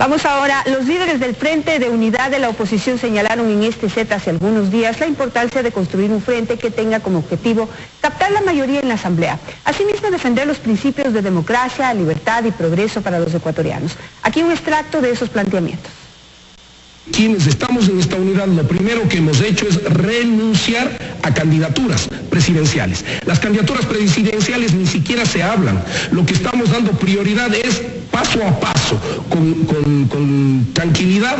Vamos ahora, los líderes del Frente de Unidad de la Oposición señalaron en este set hace algunos días la importancia de construir un frente que tenga como objetivo captar la mayoría en la Asamblea. Asimismo, defender los principios de democracia, libertad y progreso para los ecuatorianos. Aquí un extracto de esos planteamientos. Quienes estamos en esta unidad, lo primero que hemos hecho es renunciar a candidaturas presidenciales. Las candidaturas presidenciales ni siquiera se hablan. Lo que estamos dando prioridad es paso a paso, con tranquilidad,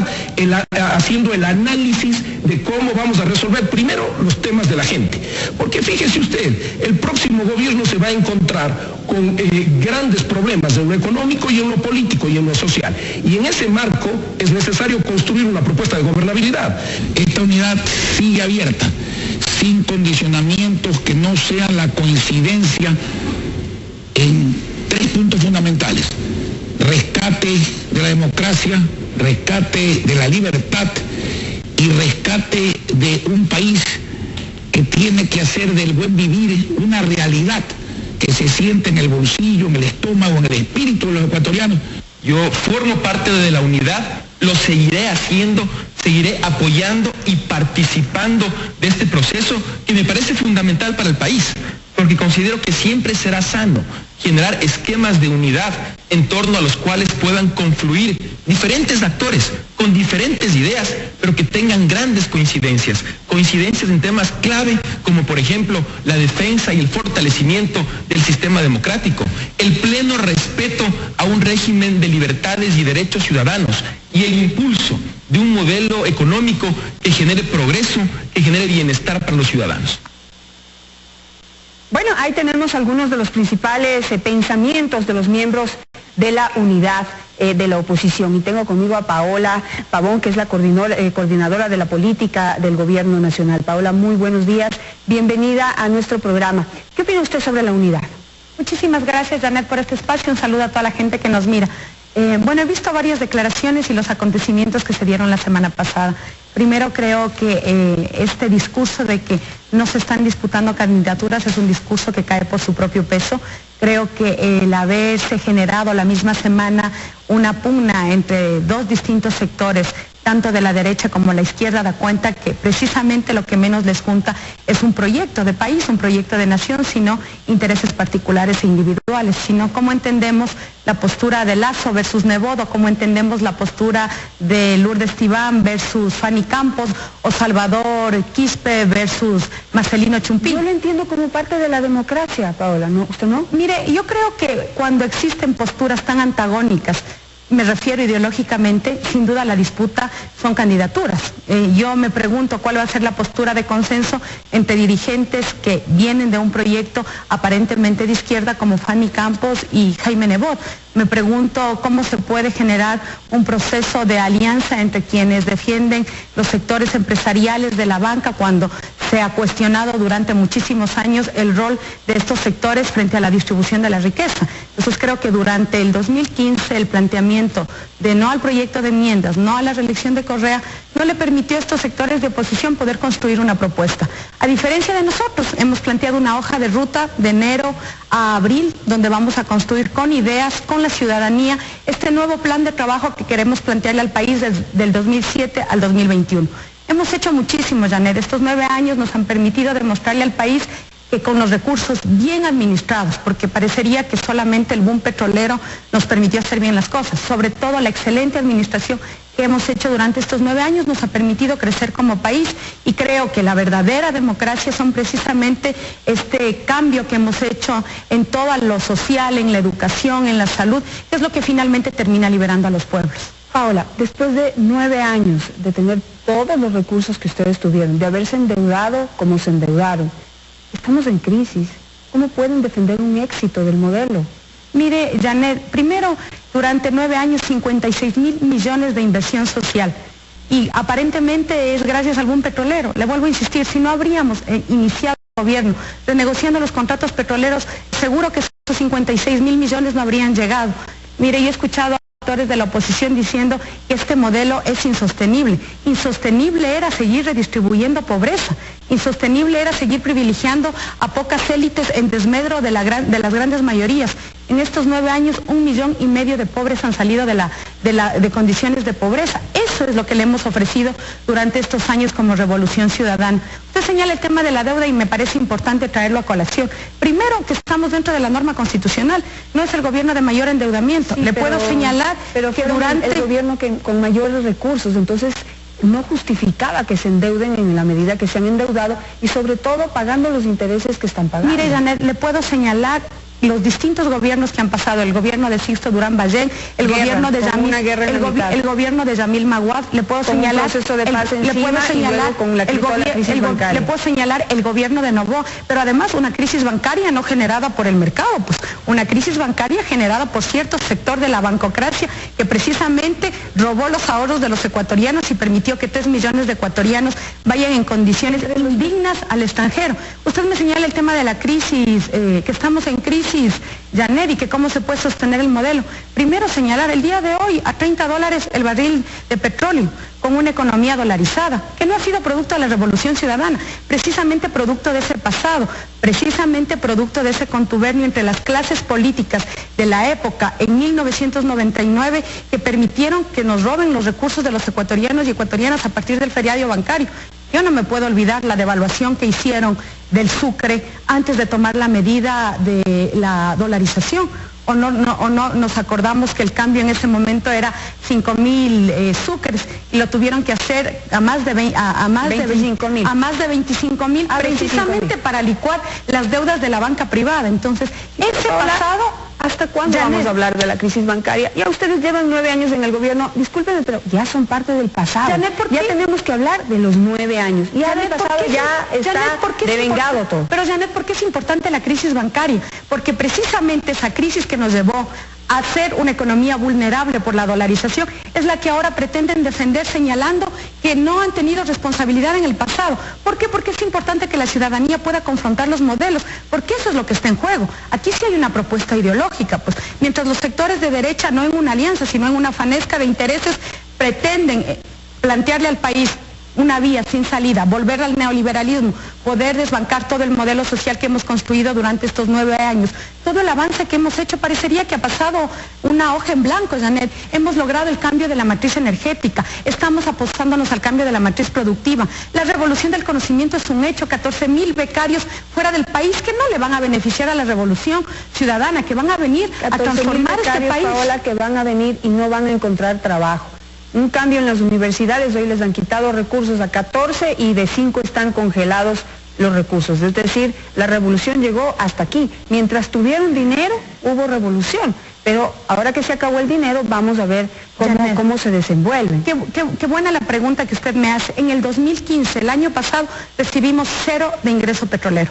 haciendo el análisis de cómo vamos a resolver primero los temas de la gente. Porque fíjese usted, el próximo gobierno se va a encontrar con grandes problemas en lo económico y en lo político y en lo social. Y en ese marco es necesario construir una propuesta de gobernabilidad. Esta unidad sigue abierta, sin condicionamientos que no sean la coincidencia en 3 puntos fundamentales: rescate de la democracia, rescate de la libertad y rescate de un país que tiene que hacer del buen vivir una realidad que se siente en el bolsillo, en el estómago, en el espíritu de los ecuatorianos. Yo formo parte de la unidad, lo seguiré haciendo, seguiré apoyando y participando de este proceso que me parece fundamental para el país, porque considero que siempre será sano generar esquemas de unidad en torno a los cuales puedan confluir diferentes actores con diferentes ideas, pero que tengan grandes coincidencias en temas clave como por ejemplo la defensa y el fortalecimiento del sistema democrático, el pleno respeto a un régimen de libertades y derechos ciudadanos y el impulso de un modelo económico que genere progreso, que genere bienestar para los ciudadanos. Bueno, ahí tenemos algunos de los principales pensamientos de los miembros de la unidad de la oposición. Y tengo conmigo a Paola Pavón, que es la coordinadora de la política del Gobierno Nacional. Paola, muy buenos días. Bienvenida a nuestro programa. ¿Qué opina usted sobre la unidad? Muchísimas gracias, Janet, por este espacio. Un saludo a toda la gente que nos mira. Bueno, he visto varias declaraciones y los acontecimientos que se dieron la semana pasada. Primero, creo que este discurso de que no se están disputando candidaturas es un discurso que cae por su propio peso. Creo que el haberse generado la misma semana una pugna entre dos distintos sectores, tanto de la derecha como la izquierda, da cuenta que precisamente lo que menos les junta es un proyecto de país, un proyecto de nación, sino intereses particulares e individuales, sino cómo entendemos la postura de Lasso versus Nebodo, cómo entendemos la postura de Lourdes Tibán versus Fanny Campos, o Salvador Quispe versus Marcelino Chumpín. Yo lo entiendo como parte de la democracia, Paola, ¿no? ¿Usted no? Mire, yo creo que cuando existen posturas tan antagónicas, me refiero ideológicamente, sin duda la disputa son candidaturas. Yo me pregunto cuál va a ser la postura de consenso entre dirigentes que vienen de un proyecto aparentemente de izquierda como Fanny Campos y Jaime Nebot. Me pregunto cómo se puede generar un proceso de alianza entre quienes defienden los sectores empresariales de la banca cuando se ha cuestionado durante muchísimos años el rol de estos sectores frente a la distribución de la riqueza. Entonces creo que durante el 2015 el planteamiento de no al proyecto de enmiendas, no a la reelección de Correa, no le permitió a estos sectores de oposición poder construir una propuesta. A diferencia de nosotros, hemos planteado una hoja de ruta de enero a abril, donde vamos a construir con ideas, con la ciudadanía, este nuevo plan de trabajo que queremos plantearle al país desde el 2007 al 2021. Hemos hecho muchísimo, Janet. Estos 9 años nos han permitido demostrarle al país que con los recursos bien administrados, porque parecería que solamente el boom petrolero nos permitió hacer bien las cosas, sobre todo la excelente administración que hemos hecho durante estos 9 años nos ha permitido crecer como país, y creo que la verdadera democracia son precisamente este cambio que hemos hecho en todo lo social, en la educación, en la salud, que es lo que finalmente termina liberando a los pueblos. Paola, después de 9 años de tener todos los recursos que ustedes tuvieron, de haberse endeudado como se endeudaron, estamos en crisis. ¿Cómo pueden defender un éxito del modelo? Mire, Janet, primero, durante 9 años, 56.000 millones de inversión social. Y aparentemente es gracias al boom petrolero. Le vuelvo a insistir, si no habríamos iniciado el gobierno renegociando los contratos petroleros, seguro que esos 56.000 millones no habrían llegado. Mire, yo he escuchado a actores de la oposición diciendo que este modelo es insostenible. Insostenible era seguir redistribuyendo pobreza. Insostenible era seguir privilegiando a pocas élites en desmedro de las grandes mayorías. En estos 9 años, 1,5 millones de pobres han salido de condiciones de pobreza. Eso es lo que le hemos ofrecido durante estos años como Revolución Ciudadana. Usted señala el tema de la deuda y me parece importante traerlo a colación. Primero, que estamos dentro de la norma constitucional, no es el gobierno de mayor endeudamiento. Sí, le puedo señalar que durante el gobierno con mayores recursos, entonces no justificaba que se endeuden en la medida que se han endeudado y sobre todo pagando los intereses que están pagando. Mire, Janet, le puedo señalar los distintos gobiernos que han pasado, el gobierno de Sixto Durán Ballén, el gobierno de Yamil Maguad, le puedo señalar el gobierno de Novoa, pero además una crisis bancaria no generada por el mercado, pues una crisis bancaria generada por cierto sector de la bancocracia que precisamente robó los ahorros de los ecuatorianos y permitió que 3 millones de ecuatorianos vayan en condiciones indignas al extranjero. Usted me señala el tema de la crisis, que estamos en crisis, Janet, y que cómo se puede sostener el modelo. Primero señalar el día de hoy a $30 el barril de petróleo, con una economía dolarizada, que no ha sido producto de la Revolución Ciudadana, precisamente producto de ese pasado, precisamente producto de ese contubernio entre las clases políticas de la época en 1999 que permitieron que nos roben los recursos de los ecuatorianos y ecuatorianas a partir del feriado bancario. Yo no me puedo olvidar la devaluación que hicieron del sucre antes de tomar la medida de la dolarización. O no nos acordamos que el cambio en ese momento era 5.000 sucres y lo tuvieron que hacer a más de 25.000 precisamente para licuar las deudas de la banca privada. Entonces, ese pasado... ¿Hasta cuándo vamos a hablar de la crisis bancaria? Ya ustedes llevan 9 años en el gobierno, discúlpenme, pero ya son parte del pasado. Janet, ya tenemos que hablar de los 9 años. Ya el pasado ya está devengado todo. Pero Janet, ¿por qué es importante la crisis bancaria? Porque precisamente esa crisis que nos llevó a ser una economía vulnerable por la dolarización es la que ahora pretenden defender señalando que no han tenido responsabilidad en el pasado. ¿Por qué? Porque es importante que la ciudadanía pueda confrontar los modelos, porque eso es lo que está en juego. Aquí sí hay una propuesta ideológica, pues mientras los sectores de derecha, no en una alianza, sino en una fanesca de intereses, pretenden plantearle al país una vía sin salida, volver al neoliberalismo, poder desbancar todo el modelo social que hemos construido durante estos 9 años. Todo el avance que hemos hecho parecería que ha pasado una hoja en blanco, Janet. Hemos logrado el cambio de la matriz energética, estamos apostándonos al cambio de la matriz productiva. La revolución del conocimiento es un hecho, 14.000 becarios fuera del país que no le van a beneficiar a la revolución ciudadana, que van a venir a transformar este país. Paola, que van a venir y no van a encontrar trabajo. Un cambio en las universidades, hoy les han quitado recursos a 14 y de 5 están congelados los recursos. Es decir, la revolución llegó hasta aquí. Mientras tuvieron dinero, hubo revolución. Pero ahora que se acabó el dinero, vamos a ver cómo se desenvuelven. Qué buena la pregunta que usted me hace. En el 2015, el año pasado, recibimos 0 de ingreso petrolero.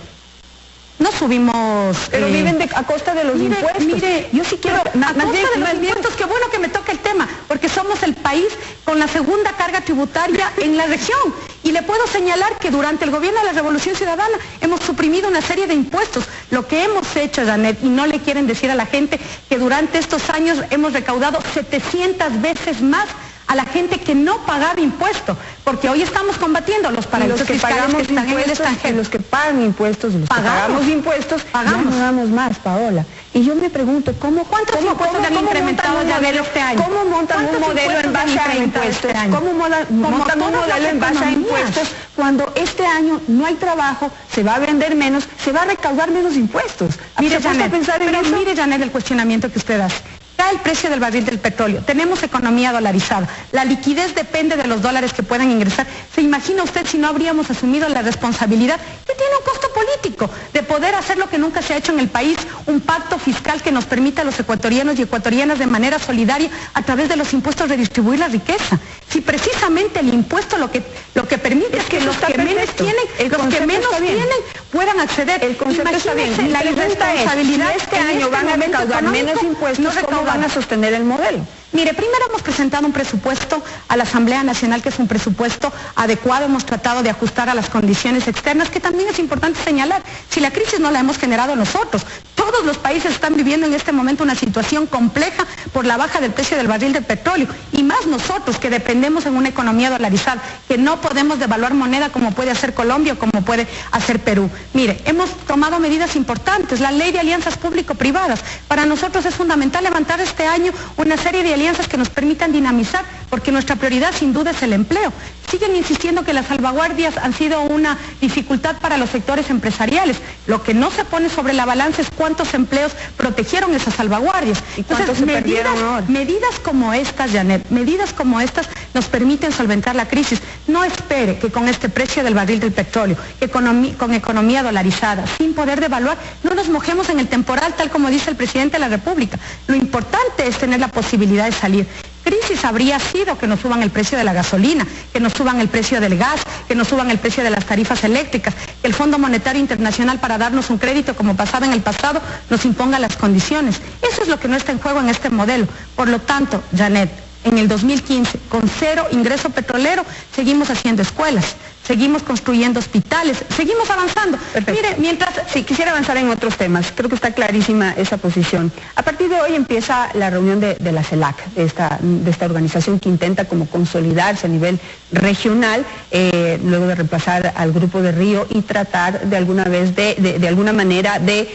No subimos... Pero viven a costa de los impuestos. Mire, yo sí quiero... A costa de los impuestos, qué bueno que me toca el tema, porque somos el país con la segunda carga tributaria en la región. Y le puedo señalar que durante el gobierno de la Revolución Ciudadana hemos suprimido una serie de impuestos. Lo que hemos hecho, Janet, y no le quieren decir a la gente que durante estos años hemos recaudado 700 veces más a la gente que no pagaba impuestos, porque hoy estamos combatiendo los paraísos fiscales que están en el extranjero. Los que pagan impuestos, los que pagamos impuestos, pagamos. Ya no damos más, Paola. Y yo me pregunto, ¿cuántos impuestos han incrementado ya este año? ¿Cómo montan un modelo en base a impuestos? ¿Cómo montan un modelo en base a impuestos cuando este año no hay trabajo, se va a vender menos, se va a recaudar menos impuestos? Mire, Janet, mire, Janet, el cuestionamiento que usted hace. El precio del barril del petróleo, tenemos economía dolarizada, la liquidez depende de los dólares que puedan ingresar. ¿Se imagina usted si no habríamos asumido la responsabilidad que tiene un costo político de poder hacer lo que nunca se ha hecho en el país, un pacto fiscal que nos permita a los ecuatorianos y ecuatorianas de manera solidaria a través de los impuestos redistribuir la riqueza? Si precisamente el impuesto lo que permite es que los que menos tienen, puedan acceder. El concepto está bien. La irresponsabilidad si este año van a recaudar menos impuestos, ¿cómo van a sostener el modelo? Mire, primero hemos presentado un presupuesto a la Asamblea Nacional que es un presupuesto adecuado, hemos tratado de ajustar a las condiciones externas, que también es importante señalar, si la crisis no la hemos generado nosotros, todo Todos los países están viviendo en este momento una situación compleja por la baja del precio del barril de petróleo, y más nosotros que dependemos en una economía dolarizada, que no podemos devaluar moneda como puede hacer Colombia o como puede hacer Perú. Mire, hemos tomado medidas importantes, la ley de alianzas público-privadas. Para nosotros es fundamental levantar este año una serie de alianzas que nos permitan dinamizar, porque nuestra prioridad sin duda es el empleo. Siguen insistiendo que las salvaguardias han sido una dificultad para los sectores empresariales. Lo que no se pone sobre la balanza es cuántos empleos protegieron esas salvaguardias. ¿Y cuántos se perdieron ahora? Medidas como estas, Janet, medidas como estas nos permiten solventar la crisis. No espere que con este precio del barril del petróleo, que con economía dolarizada, sin poder devaluar, no nos mojemos en el temporal, tal como dice el presidente de la República. Lo importante es tener la posibilidad de salir. Crisis habría sido que nos suban el precio de la gasolina, que nos suban el precio del gas, que nos suban el precio de las tarifas eléctricas, que el Fondo Monetario Internacional, para darnos un crédito como pasaba en el pasado, nos imponga las condiciones. Eso es lo que no está en juego en este modelo. Por lo tanto, Janet, en el 2015, con cero ingreso petrolero, seguimos haciendo escuelas, seguimos construyendo hospitales, seguimos avanzando. Perfecto. Mire, mientras... Sí, quisiera avanzar en otros temas. Creo que está clarísima esa posición. A partir de hoy empieza la reunión de la CELAC, de esta organización que intenta como consolidarse a nivel regional, luego de reemplazar al Grupo de Río y tratar de alguna manera de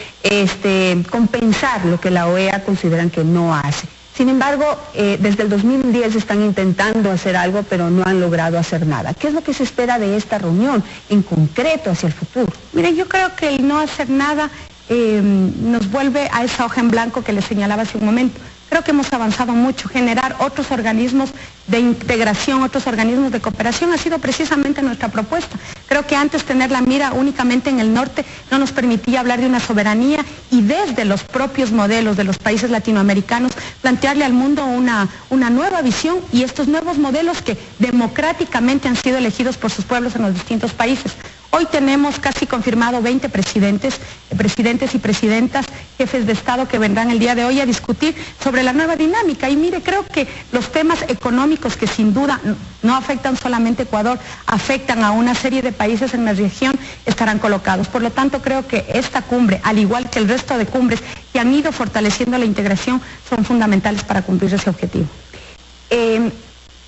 compensar lo que la OEA consideran que no hace. Sin embargo, desde el 2010 están intentando hacer algo, pero no han logrado hacer nada. ¿Qué es lo que se espera de esta reunión en concreto hacia el futuro? Mire, yo creo que el no hacer nada nos vuelve a esa hoja en blanco que les señalaba hace un momento. Creo que hemos avanzado mucho. Generar otros organismos de integración, otros organismos de cooperación ha sido precisamente nuestra propuesta. Creo que antes tener la mira únicamente en el norte no nos permitía hablar de una soberanía, y desde los propios modelos de los países latinoamericanos plantearle al mundo una nueva visión, y estos nuevos modelos que democráticamente han sido elegidos por sus pueblos en los distintos países. Hoy tenemos casi confirmado 20 presidentes y presidentas, jefes de Estado, que vendrán el día de hoy a discutir sobre la nueva dinámica. Y mire, creo que los temas económicos, que sin duda no afectan solamente a Ecuador, afectan a una serie de países en la región, estarán colocados. Por lo tanto, creo que esta cumbre, al igual que el resto de cumbres que han ido fortaleciendo la integración, son fundamentales para cumplir ese objetivo.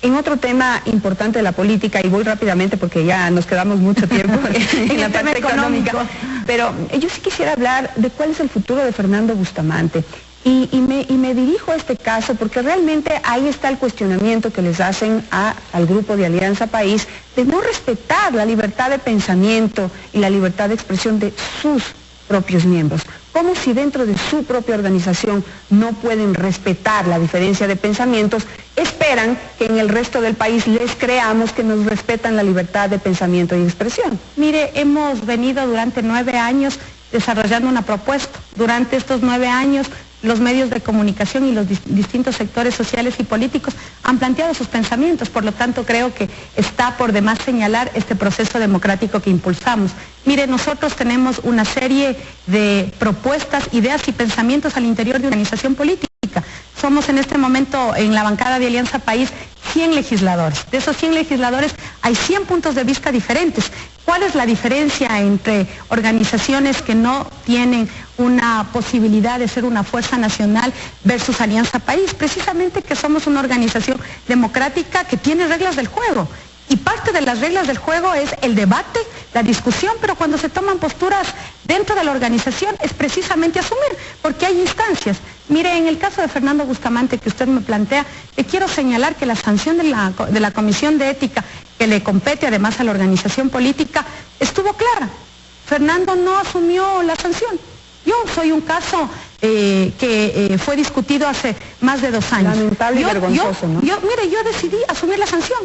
En otro tema importante de la política, y voy rápidamente porque ya nos quedamos mucho tiempo en la parte económica, pero yo sí quisiera hablar de cuál es el futuro de Fernando Bustamante. Y me dirijo a este caso porque realmente ahí está el cuestionamiento que les hacen al Grupo de Alianza País de no respetar la libertad de pensamiento y la libertad de expresión de sus propios miembros. Como si dentro de su propia organización no pueden respetar la diferencia de pensamientos, esperan que en el resto del país les creamos que nos respetan la libertad de pensamiento y expresión. Mire, hemos venido durante 9 años desarrollando una propuesta. Durante estos 9 años, los medios de comunicación y los distintos sectores sociales y políticos han planteado sus pensamientos. Por lo tanto, creo que está por demás señalar este proceso democrático que impulsamos. Mire, nosotros tenemos una serie de propuestas, ideas y pensamientos al interior de una organización política. Somos en este momento, en la bancada de Alianza País, 100 legisladores. De esos 100 legisladores hay 100 puntos de vista diferentes. ¿Cuál es la diferencia entre organizaciones que no tienen una posibilidad de ser una fuerza nacional versus Alianza País? Precisamente que somos una organización democrática que tiene reglas del juego. Y parte de las reglas del juego es el debate, la discusión, pero cuando se toman posturas dentro de la organización es precisamente asumir, porque hay instancias. Mire, en el caso de Fernando Bustamante que usted me plantea, le quiero señalar que la sanción de la Comisión de Ética, que le compete además a la organización política, estuvo clara. Fernando no asumió la sanción. Yo soy un caso que fue discutido hace más de 2 años. Lamentable y vergonzoso, ¿no? Mire, yo decidí asumir la sanción.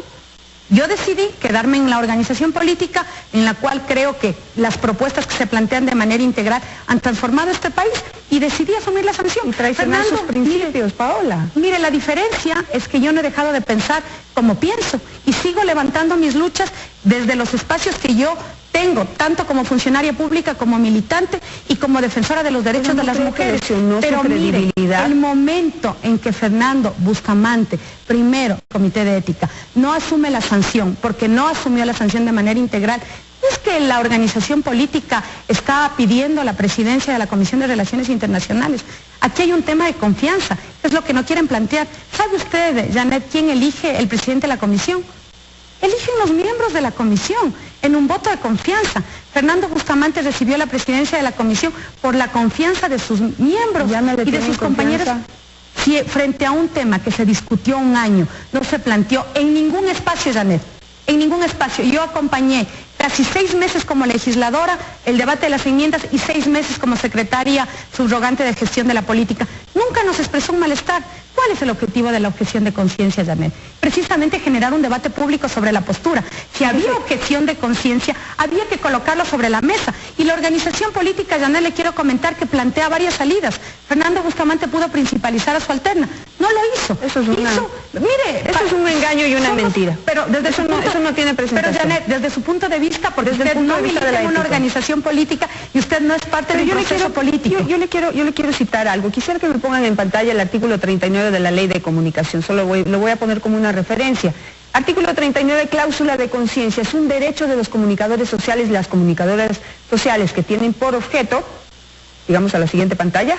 Yo decidí quedarme en la organización política en la cual creo que las propuestas que se plantean de manera integral han transformado este país, y decidí asumir la sanción. Y traicionar sus principios, Paola. Mire, la diferencia es que yo no he dejado de pensar como pienso y sigo levantando mis luchas desde los espacios que yo tengo, tanto como funcionaria pública, como militante y como defensora de los derechos de las mujeres. Pero mire, el momento en que Fernando Bustamante, primero, Comité de Ética, no asume la sanción, porque no asumió la sanción de manera integral, es que la organización política está pidiendo la presidencia de la Comisión de Relaciones Internacionales. Aquí hay un tema de confianza, es lo que no quieren plantear. ¿Sabe usted, Janet, quién elige el presidente de la comisión? Eligen los miembros de la comisión en un voto de confianza. Fernando Bustamante recibió la presidencia de la comisión por la confianza de sus miembros y de sus compañeros. Si frente a un tema que se discutió un año, no se planteó en ningún espacio, Janet, en ningún espacio. Yo acompañé casi 6 meses como legisladora el debate de las enmiendas y 6 meses como secretaria subrogante de gestión de la política. Nunca nos expresó un malestar. ¿Cuál es el objetivo de la objeción de conciencia, Janet? Precisamente generar un debate público sobre la postura. Si había objeción de conciencia, había que colocarlo sobre la mesa. Y la organización política, Janet, le quiero comentar que plantea varias salidas. Fernando Bustamante pudo principalizar a su alterna. No lo hizo. Eso es eso es un engaño y una mentira. Pero desde eso no tiene presentación. Pero Janet, desde su punto de vista, porque usted no milita en una organización política y usted no es parte de un proceso político. Yo le quiero citar algo. Quisiera que me pongan en pantalla el artículo 39 de la Ley de Comunicación. Lo voy a poner como una referencia. Artículo 39, cláusula de conciencia. Es un derecho de los comunicadores sociales y las comunicadoras sociales que tienen por objeto, digamos a la siguiente pantalla,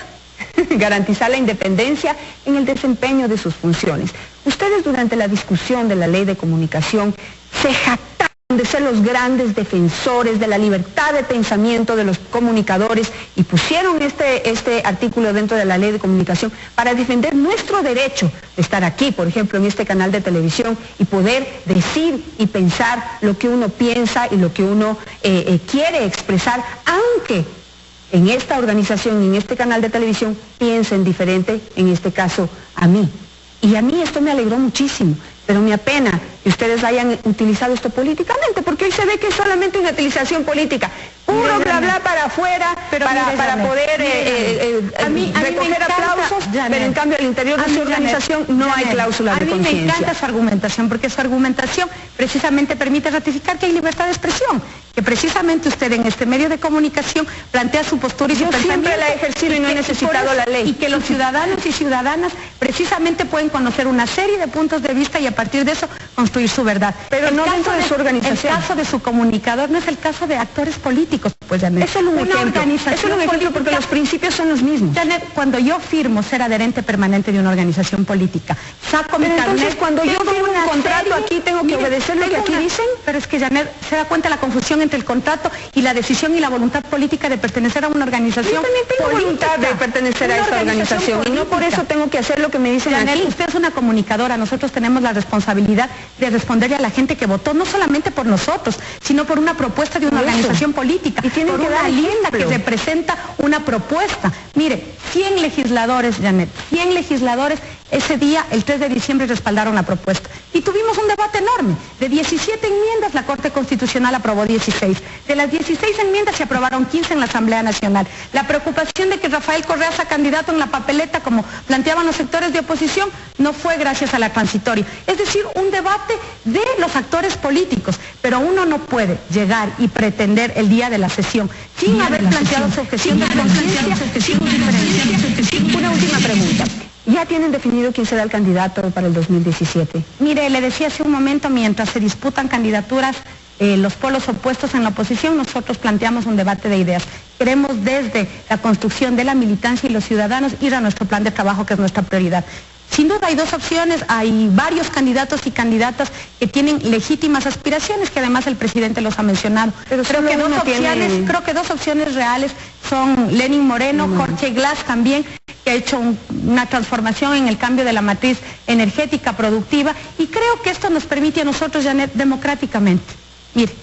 garantizar la independencia en el desempeño de sus funciones. Ustedes durante la discusión de la Ley de Comunicación se jactaron de ser los grandes defensores de la libertad de pensamiento de los comunicadores y pusieron este artículo dentro de la Ley de Comunicación para defender nuestro derecho de estar aquí, por ejemplo, en este canal de televisión y poder decir y pensar lo que uno piensa y lo que uno quiere expresar, aunque en esta organización, en este canal de televisión, piensen diferente, en este caso, a mí. Y a mí esto me alegró muchísimo, pero me apena que ustedes hayan utilizado esto políticamente, porque hoy se ve que es solamente una utilización política. Puro bla bla para afuera, para poder recoger aplausos, pero en cambio al interior de su organización no hay cláusulas de conciencia. A mí me encanta su argumentación, porque su argumentación precisamente permite ratificar que hay libertad de expresión, que precisamente usted en este medio de comunicación plantea su postura y su pensamiento. Yo siempre la he ejercido y no he necesitado la ley. Y que los ciudadanos y ciudadanas precisamente pueden conocer una serie de puntos de vista y a partir de eso construir su verdad. Pero no dentro de su organización. El caso de su comunicador no es el caso de actores políticos, pues Janet. Es solo un ejemplo. Es solo un ejemplo porque los principios son los mismos. Janet, cuando yo firmo ser adherente permanente de una organización política, saco mi carnet. Entonces cuando yo firmo un contrato aquí tengo que obedecer lo que aquí dicen. Pero es que Janet se da cuenta la confusión entre el contrato y la decisión y la voluntad política de pertenecer a una organización. Yo también tengo voluntad de pertenecer a esta organización y no por eso tengo que hacer lo que me dicen Janet, aquí. usted es una comunicadora, nosotros tenemos la responsabilidad de responderle a la gente que votó, no solamente por nosotros, sino por una propuesta de una organización política, y tienen por que una dar lista que representa una propuesta. Mire, 100 legisladores, Janet, 100 legisladores ese día, el 3 de diciembre, respaldaron la propuesta. Y tuvimos un debate enorme. De 17 enmiendas, la Corte Constitucional aprobó 16. De las 16 enmiendas se aprobaron 15 en la Asamblea Nacional. La preocupación de que Rafael Correa sea candidato en la papeleta, como planteaban los sectores de oposición, no fue gracias a la transitoria. Es decir, un debate de los actores políticos. Pero uno no puede llegar y pretender el día de la sesión, sin haber planteado su objeción de conciencia. Una última pregunta. ¿Ya tienen definido quién será el candidato para el 2017? Mire, le decía hace un momento, mientras se disputan candidaturas, los polos opuestos en la oposición, nosotros planteamos un debate de ideas. Queremos desde la construcción de la militancia y los ciudadanos ir a nuestro plan de trabajo, que es nuestra prioridad. Sin duda hay dos opciones, hay varios candidatos y candidatas que tienen legítimas aspiraciones, que además el presidente los ha mencionado. Pero creo que dos opciones reales son Lenín Moreno, Jorge Glass también, que ha hecho una transformación en el cambio de la matriz energética productiva, y creo que esto nos permite a nosotros, Janet, democráticamente, mire,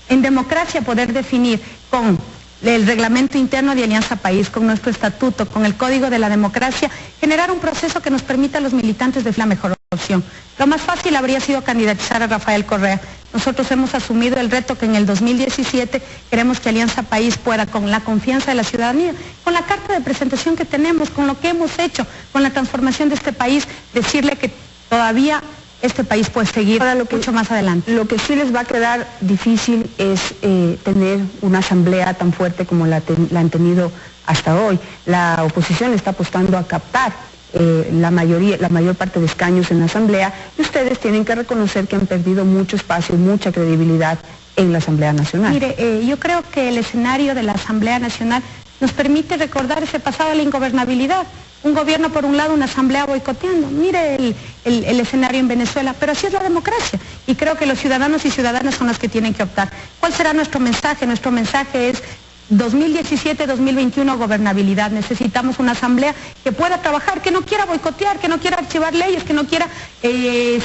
en democracia poder definir con el reglamento interno de Alianza País, con nuestro estatuto, con el código de la democracia, generar un proceso que nos permita a los militantes de la mejor opción. Lo más fácil habría sido candidatizar a Rafael Correa. Nosotros hemos asumido el reto que en el 2017 queremos que Alianza País pueda, con la confianza de la ciudadanía, con la carta de presentación que tenemos, con lo que hemos hecho, con la transformación de este país, decirle que todavía este país puede seguir mucho más adelante. Lo que sí les va a quedar difícil es tener una asamblea tan fuerte como la han tenido hasta hoy. La oposición está apostando a captar la mayor parte de escaños en la Asamblea, y ustedes tienen que reconocer que han perdido mucho espacio y mucha credibilidad en la Asamblea Nacional. Mire, yo creo que el escenario de la Asamblea Nacional nos permite recordar ese pasado de la ingobernabilidad. Un gobierno por un lado, una asamblea boicoteando. Mire el escenario en Venezuela, pero así es la democracia. Y creo que los ciudadanos y ciudadanas son los que tienen que optar. ¿Cuál será nuestro mensaje? Nuestro mensaje es 2017-2021 gobernabilidad. Necesitamos una asamblea que pueda trabajar, que no quiera boicotear, que no quiera archivar leyes, que no quiera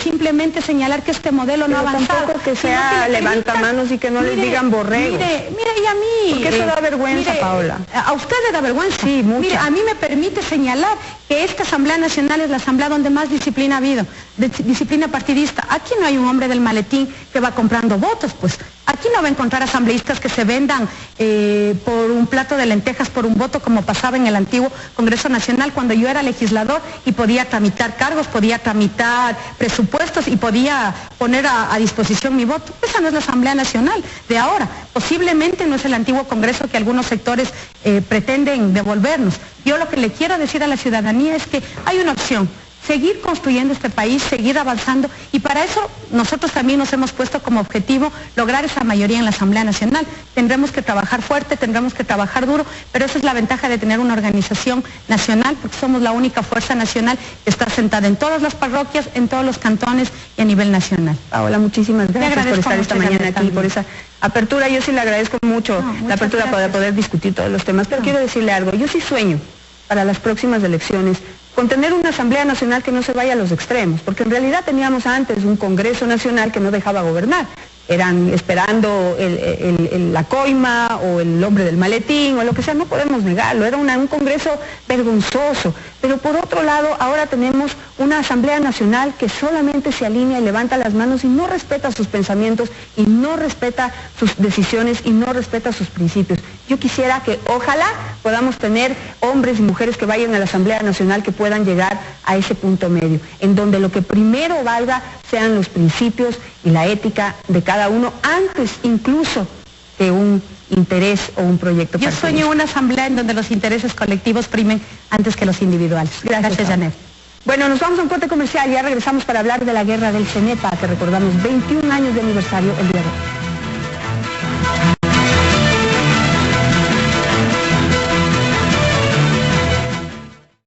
simplemente señalar que este modelo no ha avanzado. Tampoco que sea levantamanos y que no les digan borregos. Mire, y a mí... Porque eso da vergüenza, Paola. A usted le da vergüenza. Sí, mucha. Mire, a mí me permite señalar que esta Asamblea Nacional es la asamblea donde más disciplina ha habido, disciplina partidista. Aquí no hay un hombre del maletín que va comprando votos, pues. Aquí no va a encontrar asambleístas que se vendan por un plato de lentejas, por un voto, como pasaba en el antiguo Congreso Nacional, cuando yo era legislador y podía tramitar cargos, podía tramitar presupuestos y podía poner a disposición mi voto. Esa no es la Asamblea Nacional de ahora. Posiblemente no es el antiguo Congreso que algunos sectores pretenden devolvernos. Yo lo que le quiero decir a la ciudadanía es que hay una opción: seguir construyendo este país, seguir avanzando, y para eso nosotros también nos hemos puesto como objetivo lograr esa mayoría en la Asamblea Nacional. Tendremos que trabajar fuerte, tendremos que trabajar duro, pero esa es la ventaja de tener una organización nacional, porque somos la única fuerza nacional que está sentada en todas las parroquias, en todos los cantones y a nivel nacional. Paola, muchísimas gracias por estar esta mañana aquí, por esa apertura. Yo sí le agradezco mucho la apertura para poder discutir todos los temas, pero quiero decirle algo: yo sí sueño para las próximas elecciones con tener una Asamblea Nacional que no se vaya a los extremos, porque en realidad teníamos antes un Congreso Nacional que no dejaba gobernar. Eran esperando la coima o el hombre del maletín o lo que sea, no podemos negarlo, era un Congreso vergonzoso. Pero por otro lado, ahora tenemos una Asamblea Nacional que solamente se alinea y levanta las manos y no respeta sus pensamientos y no respeta sus decisiones y no respeta sus principios. Yo quisiera que ojalá podamos tener hombres y mujeres que vayan a la Asamblea Nacional que puedan llegar a ese punto medio, en donde lo que primero valga sean los principios y la ética de cada uno, antes incluso de un interés o un proyecto Yo partidista. sueño una asamblea en donde los intereses colectivos primen antes que los individuales. Gracias, Janet. Bueno, nos vamos a un corte comercial y ya regresamos para hablar de la guerra del CENEPA, que recordamos 21 años de aniversario el día de hoy.